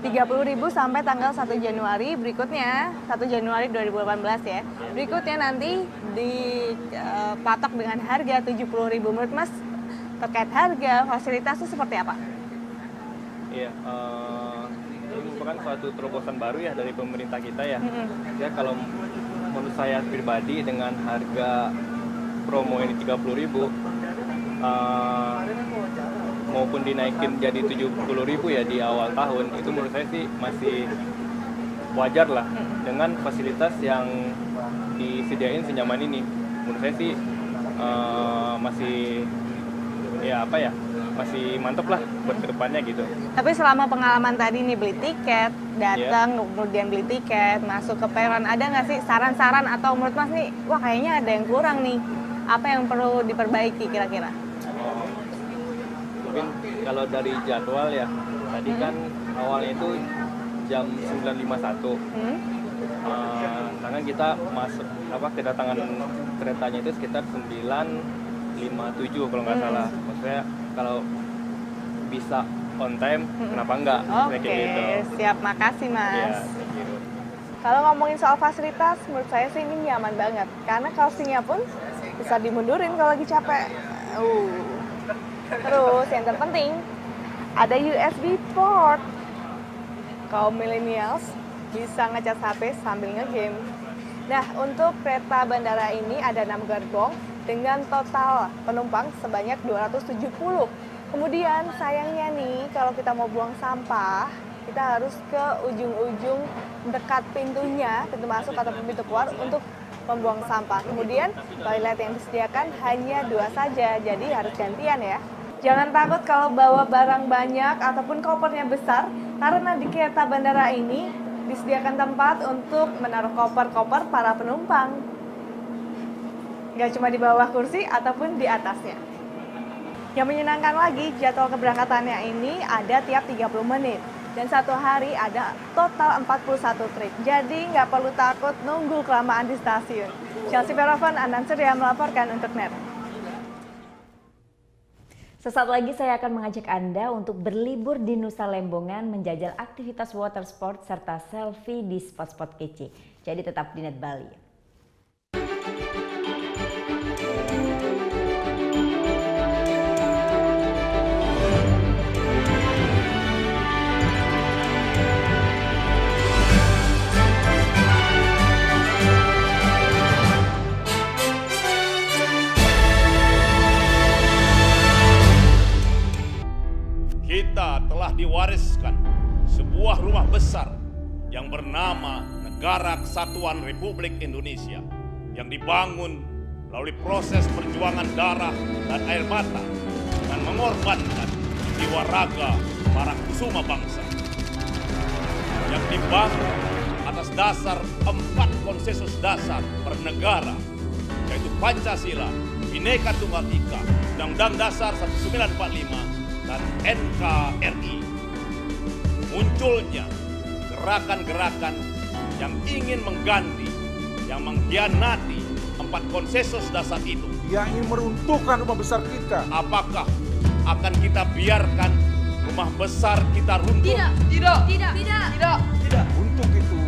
Rp30.000 sampai tanggal 1 Januari, berikutnya 1 Januari 2018 ya. Berikutnya nanti dipatok dengan harga Rp70.000. Menurut Mas, terkait harga, fasilitas itu seperti apa? Iya, ini merupakan suatu terobosan baru ya dari pemerintah kita ya. Ya kalau menurut saya pribadi dengan harga promo ini Rp30.000 maupun dinaikin jadi Rp70.000 ya di awal tahun, itu menurut saya sih masih wajar lah dengan fasilitas yang disediain senyaman ini. Menurut saya sih masih ya apa ya, masih mantap lah buat kedepannya gitu. Tapi selama pengalaman tadi nih beli tiket, datang kemudian beli tiket, masuk ke peron, ada nggak sih saran-saran atau menurut Mas nih, wah kayaknya ada yang kurang nih, apa yang perlu diperbaiki kira-kira? Mungkin kalau dari jadwal ya, tadi kan awalnya itu jam 9.51. Karena kita masuk kedatangan keretanya itu sekitar 9.57 kalau nggak salah. Maksudnya kalau bisa on time, kenapa enggak? Oke, siap, makasih Mas. Ya, kalau ngomongin soal fasilitas, menurut saya sih ini nyaman banget. Karena kursinya pun bisa dimundurin kalau lagi capek. Terus yang terpenting, ada USB port. Kaum millennials bisa ngecas HP sambil ngegame. Nah, untuk kereta bandara ini ada 6 gerbong dengan total penumpang sebanyak 270. Kemudian sayangnya nih, kalau kita mau buang sampah, kita harus ke ujung-ujung dekat pintunya, pintu masuk ataupun pintu keluar untuk membuang sampah. Kemudian toilet yang disediakan hanya 2 saja, jadi harus gantian ya. Jangan takut kalau bawa barang banyak ataupun kopernya besar, karena di kereta bandara ini disediakan tempat untuk menaruh koper-koper para penumpang. Nggak cuma di bawah kursi ataupun di atasnya. Yang menyenangkan lagi, jadwal keberangkatannya ini ada tiap 30 menit. Dan satu hari ada total 41 trip. Jadi nggak perlu takut nunggu kelamaan di stasiun. Chelsea Perovan, Andan Surya melaporkan untuk NET. Sesaat lagi saya akan mengajak Anda untuk berlibur di Nusa Lembongan, menjajal aktivitas water sport serta selfie di spot-spot kece. Jadi tetap di NET Bali. Kita telah diwariskan sebuah rumah besar yang bernama Negara Kesatuan Republik Indonesia yang dibangun melalui proses perjuangan darah dan air mata dan mengorbankan jiwa raga para kusuma bangsa yang dibangun atas dasar 4 konsensus dasar bernegara, yaitu Pancasila, Bhinneka Tunggal Ika, Undang-Undang Dasar 1945, dan NKRI. Munculnya gerakan-gerakan yang ingin mengganti, yang mengkhianati 4 konsensus dasar itu. Yang ingin meruntuhkan rumah besar kita. Apakah akan kita biarkan rumah besar kita runtuh? Tidak. Untuk itu,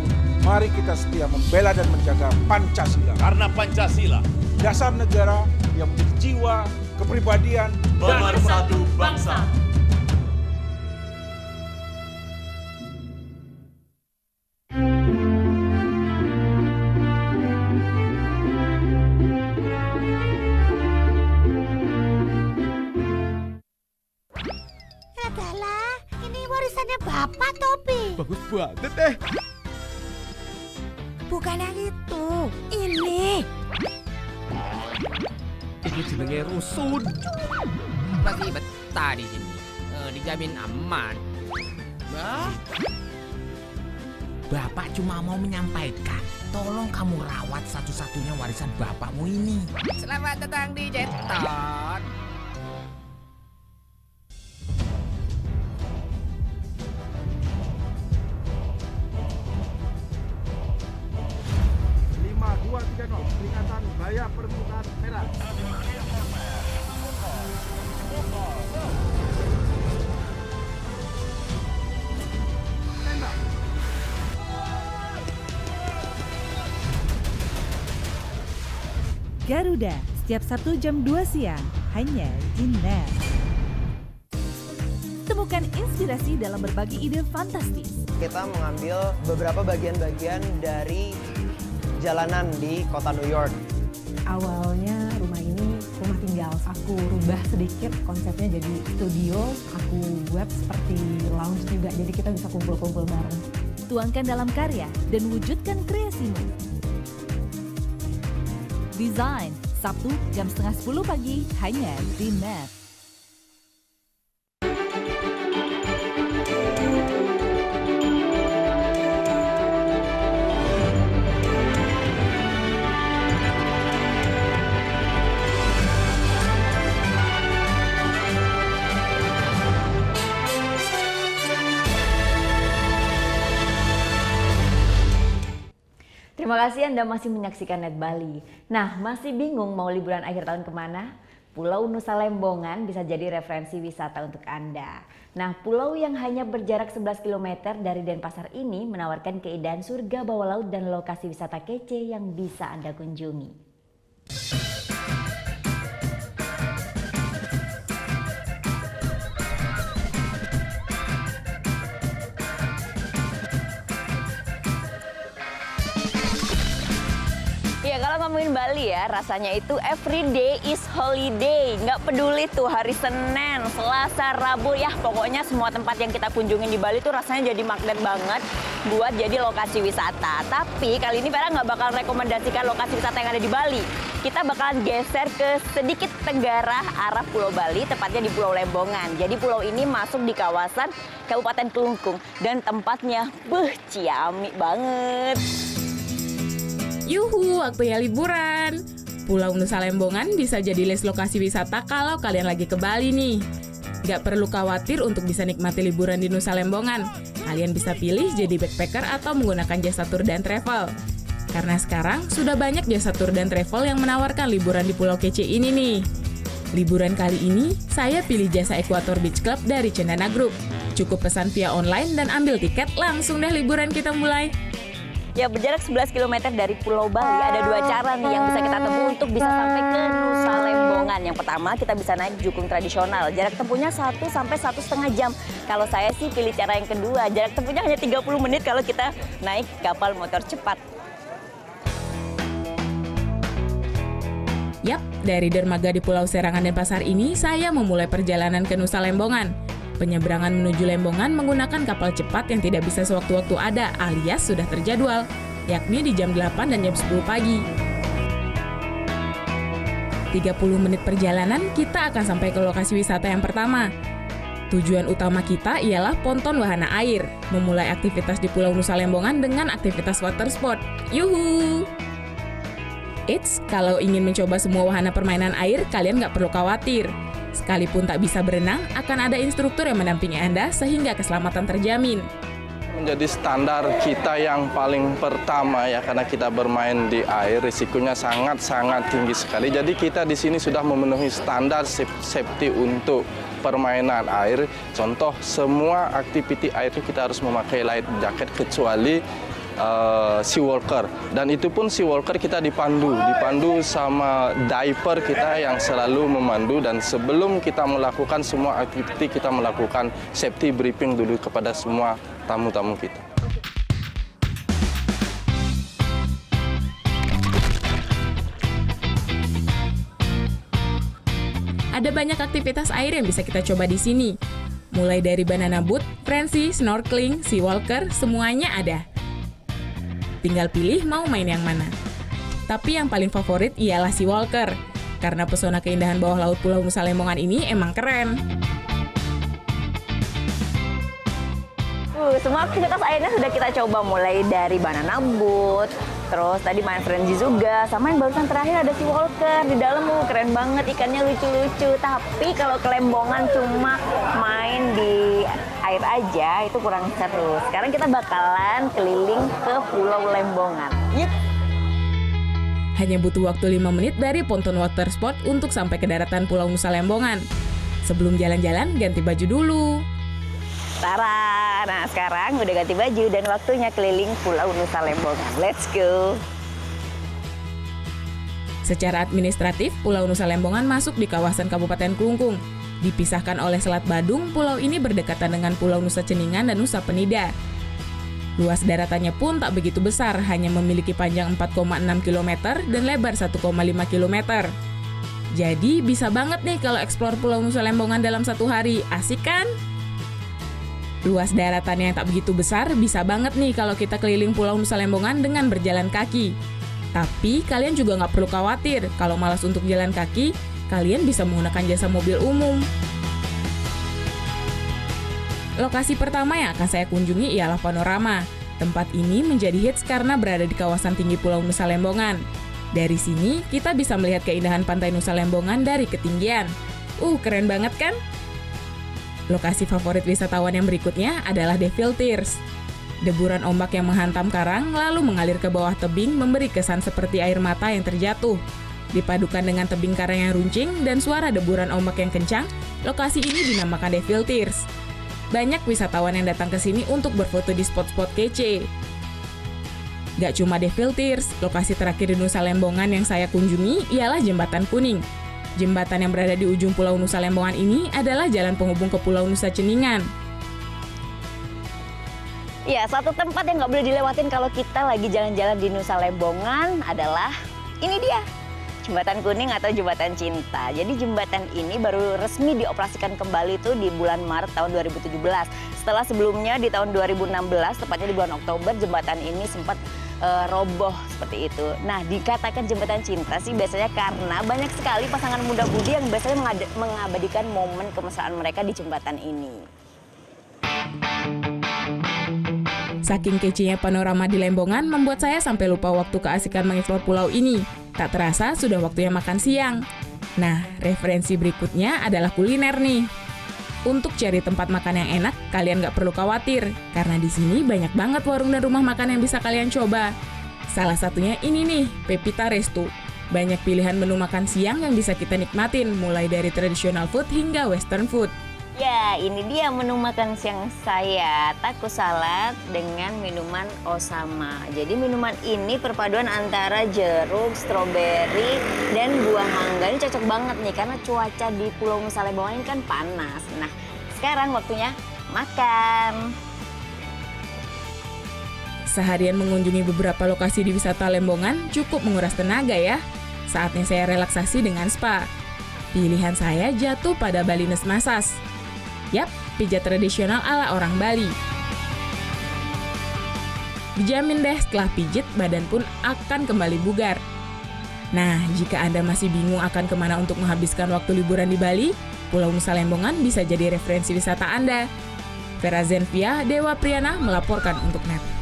mari kita setia membela dan menjaga Pancasila. Karena Pancasila, dasar negara yang menjadi jiwa, kepribadian, dan pemersatu bangsa. Bapak Topi. Bagus banget Bukan yang itu, ini. Ini jenenge rusun. Masih betah di sini. Dijamin aman. Bapak cuma mau menyampaikan, tolong kamu rawat satu-satunya warisan bapakmu ini. Selamat datang di Jeton. Peringatan bahaya permukaan merah. Garuda, setiap Sabtu jam 2 siang, hanya di NET. Temukan inspirasi dalam berbagi ide fantastis. Kita mengambil beberapa bagian-bagian dari jalanan di kota New York. Awalnya rumah ini rumah tinggal. Aku rubah sedikit konsepnya jadi studio. Aku buat seperti lounge juga, jadi kita bisa kumpul-kumpul bareng. Tuangkan dalam karya dan wujudkan kreasimu. Design, Sabtu jam 9:30 pagi, hanya di NET. Terima kasih Anda masih menyaksikan Net Bali. Nah, masih bingung mau liburan akhir tahun kemana? Pulau Nusa Lembongan bisa jadi referensi wisata untuk Anda. Nah, pulau yang hanya berjarak 11 km dari Denpasar ini menawarkan keindahan surga bawah laut dan lokasi wisata kece yang bisa Anda kunjungi. Ya, kalau ngomongin Bali ya, rasanya itu every day is holiday. Nggak peduli tuh hari Senin, Selasa, Rabu, ya pokoknya semua tempat yang kita kunjungin di Bali tuh rasanya jadi magnet banget buat jadi lokasi wisata. Tapi kali ini Vera nggak bakal rekomendasikan lokasi wisata yang ada di Bali. Kita bakalan geser ke sedikit tenggara arah Pulau Bali, tepatnya di Pulau Lembongan. Jadi pulau ini masuk di kawasan Kabupaten Kelungkung dan tempatnya ciamik banget. Yuhu, waktunya liburan. Pulau Nusa Lembongan bisa jadi list lokasi wisata kalau kalian lagi ke Bali nih. Gak perlu khawatir untuk bisa nikmati liburan di Nusa Lembongan. Kalian bisa pilih jadi backpacker atau menggunakan jasa tour dan travel. Karena sekarang sudah banyak jasa tour dan travel yang menawarkan liburan di pulau kece ini nih. Liburan kali ini, saya pilih jasa Equator Beach Club dari Cendana Group. Cukup pesan via online dan ambil tiket, langsung deh liburan kita mulai. Ya, berjarak 11 km dari Pulau Bali ada 2 cara nih yang bisa kita tempuh untuk bisa sampai ke Nusa Lembongan. Yang pertama, kita bisa naik jukung tradisional. Jarak tempuhnya 1 sampai 1,5 jam. Kalau saya sih pilih cara yang kedua, jarak tempuhnya hanya 30 menit kalau kita naik kapal motor cepat. Yap, dari dermaga di Pulau Serangan Denpasar ini saya memulai perjalanan ke Nusa Lembongan. Penyeberangan menuju Lembongan menggunakan kapal cepat yang tidak bisa sewaktu-waktu ada alias sudah terjadwal, yakni di jam 8 dan jam 10 pagi. 30 menit perjalanan, kita akan sampai ke lokasi wisata yang pertama. Tujuan utama kita ialah ponton wahana air, memulai aktivitas di Pulau Nusa Lembongan dengan aktivitas water sport. Yuhu! Eits, kalau ingin mencoba semua wahana permainan air, kalian nggak perlu khawatir. Sekalipun tak bisa berenang, akan ada instruktur yang mendampingi Anda sehingga keselamatan terjamin. Menjadi standar kita yang paling pertama ya, karena kita bermain di air, risikonya sangat-sangat tinggi sekali. Jadi kita di sini sudah memenuhi standar safety untuk permainan air. Contoh, semua aktiviti air itu kita harus memakai life jacket kecuali sea walker, dan itu pun sea walker kita dipandu sama diver kita yang selalu memandu, dan sebelum kita melakukan semua aktiviti kita melakukan safety briefing dulu kepada semua tamu-tamu kita. Ada banyak aktivitas air yang bisa kita coba di sini. Mulai dari banana boat, frenzy, snorkeling, sea walker, semuanya ada. Tinggal pilih mau main yang mana. Tapi yang paling favorit ialah sea walker, karena pesona keindahan bawah laut Pulau Nusa Lembongan ini emang keren. Semua aktivitas airnya sudah kita coba, mulai dari banana boat, terus tadi main frenzy juga, sama yang barusan terakhir ada sea walker di dalam. Keren banget, ikannya lucu-lucu. Tapi kalau ke Lembongan cuma main di air aja itu kurang seru. Sekarang kita bakalan keliling ke Pulau Lembongan. Yuk! Hanya butuh waktu 5 menit dari ponton water sport untuk sampai ke daratan Pulau Nusa Lembongan. Sebelum jalan-jalan, ganti baju dulu. Tara! Nah, sekarang udah ganti baju dan waktunya keliling Pulau Nusa Lembongan. Let's go! Secara administratif, Pulau Nusa Lembongan masuk di kawasan Kabupaten Klungkung. Dipisahkan oleh Selat Badung, pulau ini berdekatan dengan Pulau Nusa Ceningan dan Nusa Penida. Luas daratannya pun tak begitu besar, hanya memiliki panjang 4,6 km dan lebar 1,5 km. Jadi bisa banget nih kalau eksplor Pulau Nusa Lembongan dalam 1 hari, asik kan? Luas daratannya yang tak begitu besar, bisa banget nih kalau kita keliling Pulau Nusa Lembongan dengan berjalan kaki. Tapi kalian juga nggak perlu khawatir, kalau malas untuk jalan kaki, kalian bisa menggunakan jasa mobil umum. Lokasi pertama yang akan saya kunjungi ialah Panorama. Tempat ini menjadi hits karena berada di kawasan tinggi Pulau Nusa Lembongan. Dari sini, kita bisa melihat keindahan pantai Nusa Lembongan dari ketinggian. Keren banget kan? Lokasi favorit wisatawan yang berikutnya adalah Devil Tears. Deburan ombak yang menghantam karang lalu mengalir ke bawah tebing memberi kesan seperti air mata yang terjatuh. Dipadukan dengan tebing karang yang runcing dan suara deburan ombak yang kencang, lokasi ini dinamakan Devil Tears. Banyak wisatawan yang datang ke sini untuk berfoto di spot-spot kece. Gak cuma Devil Tears, lokasi terakhir di Nusa Lembongan yang saya kunjungi ialah Jembatan Kuning. Jembatan yang berada di ujung Pulau Nusa Lembongan ini adalah jalan penghubung ke Pulau Nusa Ceningan. Ya, satu tempat yang nggak boleh dilewatin kalau kita lagi jalan-jalan di Nusa Lembongan adalah ini dia, Jembatan Kuning atau Jembatan Cinta. Jadi jembatan ini baru resmi dioperasikan kembali tuh di bulan Maret tahun 2017. Setelah sebelumnya di tahun 2016, tepatnya di bulan Oktober, jembatan ini sempat roboh seperti itu. Nah, dikatakan Jembatan Cinta sih biasanya karena banyak sekali pasangan muda-mudi yang biasanya mengabadikan momen kemesraan mereka di jembatan ini. Saking kecenya panorama di Lembongan membuat saya sampai lupa waktu keasikan mengeksplor pulau ini. Tak terasa sudah waktunya makan siang. Nah, referensi berikutnya adalah kuliner nih. Untuk cari tempat makan yang enak, kalian nggak perlu khawatir, karena di sini banyak banget warung dan rumah makan yang bisa kalian coba. Salah satunya ini nih, Pepita Resto. Banyak pilihan menu makan siang yang bisa kita nikmatin, mulai dari traditional food hingga western food. Ya, ini dia menu makan siang saya, taco salad dengan minuman Osama. Jadi minuman ini perpaduan antara jeruk, stroberi, dan buah mangga. Ini cocok banget nih karena cuaca di Pulau Nusa Lembongan ini kan panas. Nah, sekarang waktunya makan. Seharian mengunjungi beberapa lokasi di wisata Lembongan cukup menguras tenaga ya. Saatnya saya relaksasi dengan spa. Pilihan saya jatuh pada Balinese Massage. Yap, pijat tradisional ala orang Bali. Dijamin deh setelah pijit, badan pun akan kembali bugar. Nah, jika Anda masih bingung akan kemana untuk menghabiskan waktu liburan di Bali, Pulau Nusa Lembongan bisa jadi referensi wisata Anda. Vera Zenvia, Dewa Priyana melaporkan untuk NET.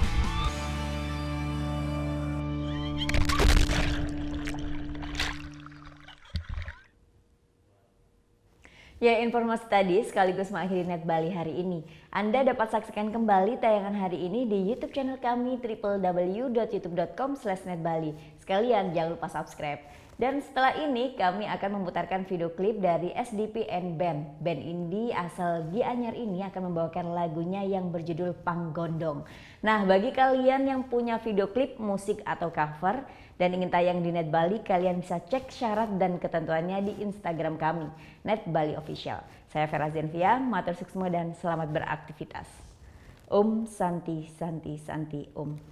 Ya, informasi tadi sekaligus mengakhiri Net Bali hari ini. Anda dapat saksikan kembali tayangan hari ini di YouTube channel kami www.youtube.com/netbali. Sekalian jangan lupa subscribe. Dan setelah ini kami akan memutarkan video klip dari SDPN Band. Band indie asal Gianyar ini akan membawakan lagunya yang berjudul Panggondong. Nah, bagi kalian yang punya video klip, musik atau cover dan ingin tayang di Net Bali, kalian bisa cek syarat dan ketentuannya di Instagram kami, Net Bali Official. Saya Vera Zenvia, matur suksma dan selamat beraktivitas. Om Santi Santi Santi Om.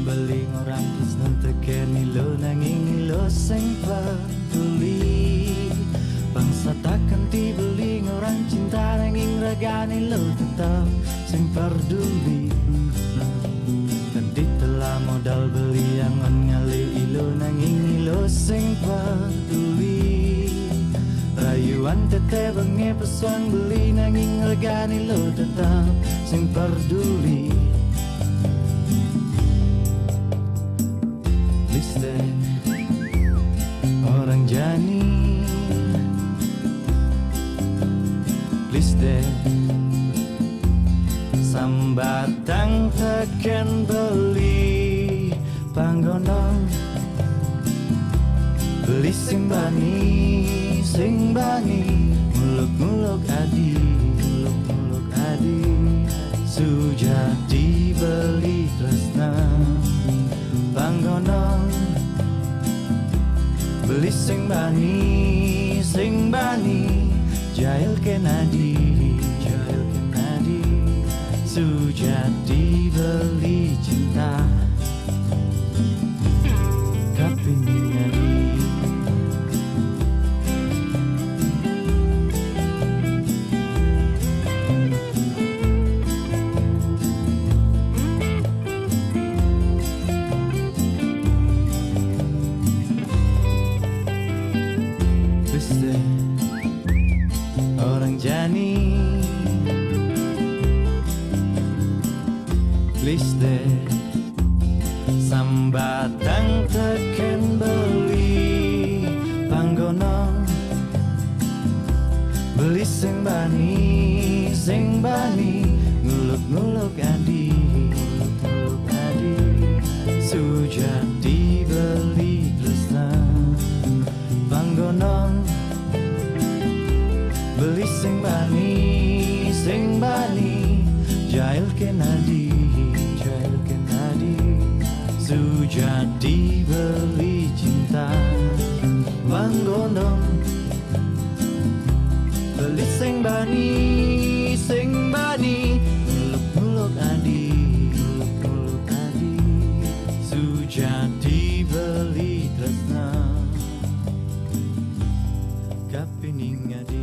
Beling orang terus nentekeni lo nanging lo sing peduli. Bangsa takkan dibeli orang cinta nanging regani lo tetap sing peduli. Dan ditelah modal beli yang ngali lo nanging lo sing peduli. Rayuan tete bengi pesuang beli nanging regani lo tetap sing peduli. Orang jani please deh sambatang teken beli Panggondong beli sing bani muluk-muluk adi sujati beli tresna Panggondong beli sing bani Jail Kenadi sujati beli cinta kapingadi. Orang jani please deh sambatang teken beli Panggondong beli sing bani nguluk-nguluk adi sujati beli tresna Panggondong beli sing bani Jail Kenadi sujati beli cinta Panggondong beli sing bani muluk-muluk adi sujati beli tresna kapining adi.